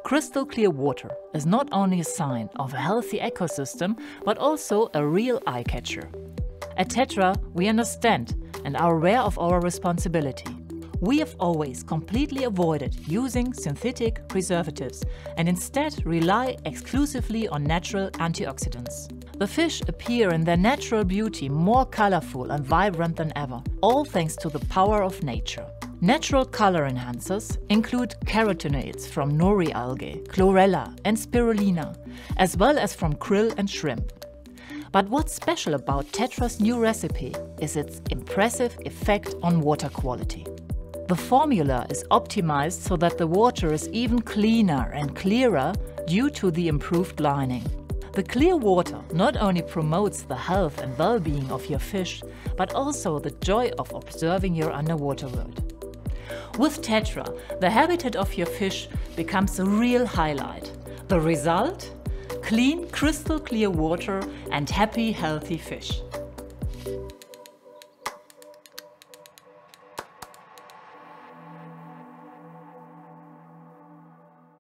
Crystal clear water is not only a sign of a healthy ecosystem, but also a real eye-catcher. At Tetra, we understand and are aware of our responsibility. We have always completely avoided using synthetic preservatives and instead rely exclusively on natural antioxidants. The fish appear in their natural beauty more colorful and vibrant than ever, all thanks to the power of nature. Natural color enhancers include carotenoids from nori algae, chlorella and spirulina, as well as from krill and shrimp. But what's special about Tetra's new recipe is its impressive effect on water quality. The formula is optimized so that the water is even cleaner and clearer due to the improved lining. The clear water not only promotes the health and well-being of your fish, but also the joy of observing your underwater world. With Tetra, the habitat of your fish becomes a real highlight. The result? Clean, crystal clear water and happy, healthy fish.